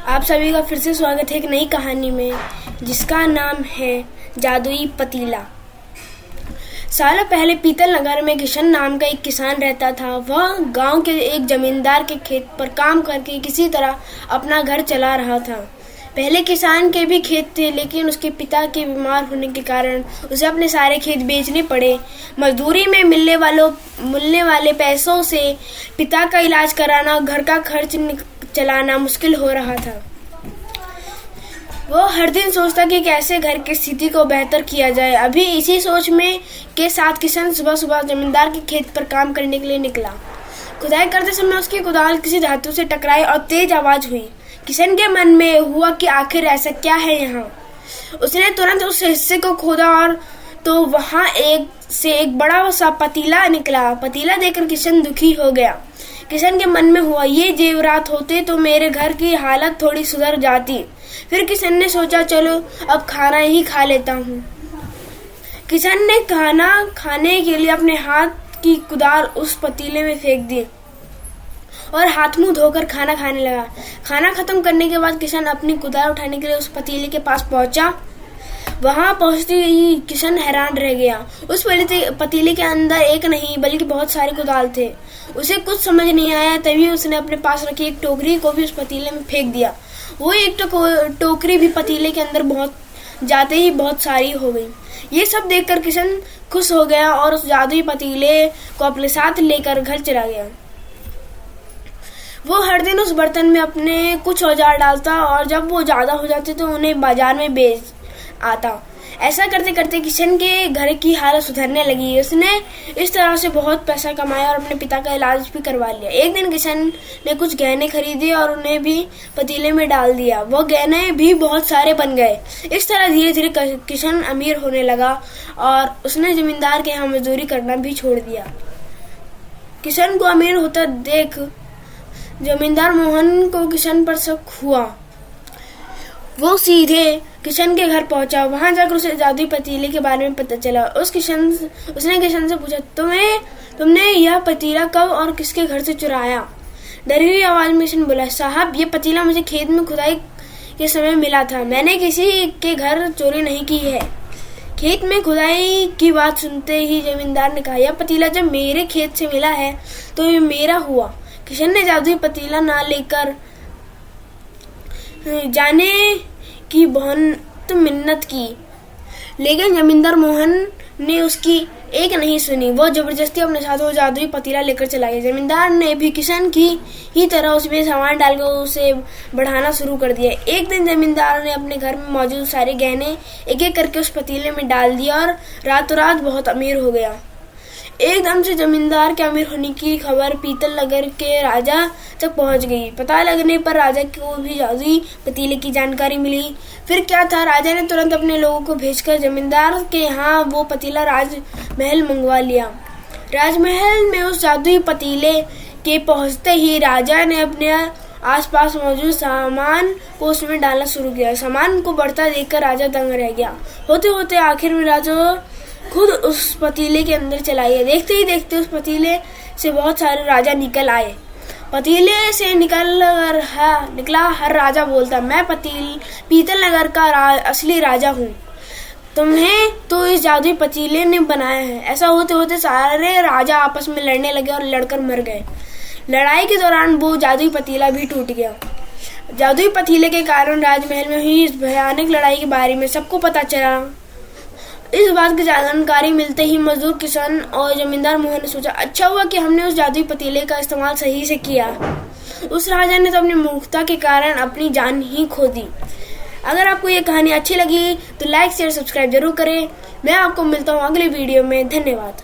आप सभी का फिर से स्वागत है एक नई कहानी में, जिसका नाम है जादुई पतीला। सालों पहले पीतल नगर में किशन नाम का एक किसान रहता था। वह गांव के एक जमींदार के खेत पर काम करके किसी तरह अपना घर चला रहा था। पहले किसान के भी खेत थे, लेकिन उसके पिता के बीमार होने के कारण उसे अपने सारे खेत बेचने पड़े। मजदूरी में मिलने वाले पैसों से पिता का इलाज कराना, घर का खर्च चलाना मुश्किल हो रहा था। वो हर दिन सोचता कि कैसे घर की स्थिति को बेहतर किया जाए। अभी इसी सोच में के साथ किशन सुबह सुबह जमींदार के खेत पर काम करने के लिए निकला। खुदाई करते समय उसकी कुदाल किसी धातु से टकराई और तेज आवाज हुई। किशन के मन में हुआ कि आखिर ऐसा क्या है यहाँ। उसने तुरंत उस हिस्से को खोदा और तो वहाँ एक बड़ा सा पतीला निकला। पतीला देखकर किशन दुखी हो गया। किशन के मन में हुआ, ये जेवरात होते तो मेरे घर की हालत थोड़ी सुधर जाती। फिर किशन ने सोचा, चलो अब खाना ही खा लेता हूँ। किशन ने खाना खाने के लिए अपने हाथ की कुदाल उस पतीले में फेंक दी और हाथ मुंह धोकर खाना खाने लगा। खाना खत्म करने के बाद किशन अपनी कुदाल उठाने के लिए उस पतीले के पास पहुंचा। वहां पहुंचते ही किशन हैरान रह गया। उस पतीले के अंदर एक नहीं बल्कि बहुत सारे कुदाल थे। उसे कुछ समझ नहीं आया, तभी उसने अपने पास रखी एक टोकरी को भी उस पतीले में फेंक दिया। वो एक टोकरी भी पतीले के अंदर जाते ही बहुत सारी हो गई। ये सब देखकर किशन खुश हो गया और उस जादुई पतीले को अपने साथ लेकर घर चला गया। वो हर दिन उस बर्तन में अपने कुछ औजार डालता और जब वो ज्यादा हो जाते तो उन्हें बाजार में बेच आता। ऐसा करते करते किशन के घर की हालत सुधरने लगी। उसने इस तरह से बहुत पैसा कमाया और अपने पिता का इलाज भी करवा लिया। एक दिन किशन ने कुछ गहने खरीदे और उन्हें भी पतीले में डाल दिया। वो गहने भी बहुत सारे बन गए। इस तरह धीरे धीरे किशन अमीर होने लगा और उसने जमींदार के यहाँ मजदूरी करना भी छोड़ दिया। किशन को अमीर होता देख जमींदार मोहन को किशन पर शक हुआ। वो सीधे किशन के घर पहुंचा। वहां जाकर उसे जादुई पतीले के बारे में पता चला। उसने किशन से पूछा, तुमने यह पतीला कब और किसके घर से चुराया? डरी हुई आवाज में किशन बोला, साहब ये पतीला मुझे खेत में खुदाई के समय मिला था। मैंने किसी के घर चोरी नहीं की है। खेत में खुदाई की बात सुनते ही जमींदार ने कहा, यह पतीला जब मेरे खेत से मिला है तो ये मेरा हुआ। किशन ने जादुई पतीला ना लेकर जाने की बहुत मिन्नत की, लेकिन जमींदार मोहन ने उसकी एक नहीं सुनी। वो जबरदस्ती अपने साथ वो जादुई पतीला लेकर चला गया। जमींदार ने भी किशन की ही तरह उसमें सामान डालकर उसे बढ़ाना शुरू कर दिया। एक दिन जमींदार ने अपने घर में मौजूद सारे गहने एक एक करके उस पतीले में डाल दिया और रातों रात बहुत अमीर हो गया। एकदम से जमींदार के अमीर होने की खबर पीतल नगर के राजा तक पहुंच गई। पता लगने पर राजा को भी जादुई पतीले की जानकारी मिली। फिर क्या था, राजा ने तुरंत अपने लोगों को भेजकर जमींदार के यहाँ वो पतीला राजमहल मंगवा लिया। राजमहल में उस जादुई पतीले के पहुंचते ही राजा ने अपने आसपास मौजूद सामान को उसमें डालना शुरू किया। सामान को बढ़ता देखकर राजा दंग रह गया। होते होते आखिर में राजा खुद उस पतीले के अंदर चला गया। देखते ही देखते उस पतीले से बहुत सारे राजा निकल आए। पतीले से निकला हर राजा बोलता, मैं पीतल नगर का असली राजा हूँ। तुम्हें तो इस जादुई पतीले ने बनाया है। ऐसा होते होते सारे राजा आपस में लड़ने लगे और लड़कर मर गए। लड़ाई के दौरान वो जादुई पतीला भी टूट गया। जादुई पतीले के कारण राजमहल में हुई इस भयानक लड़ाई के बारे में सबको पता चला। इस बात की जानकारी मिलते ही मजदूर किसान और जमींदार मोहन ने सोचा, अच्छा हुआ कि हमने उस जादुई पतीले का इस्तेमाल सही से किया। उस राजा ने तो अपनी मूर्खता के कारण अपनी जान ही खो दी। अगर आपको ये कहानी अच्छी लगी तो लाइक शेयर सब्सक्राइब जरूर करें। मैं आपको मिलता हूँ अगले वीडियो में। धन्यवाद।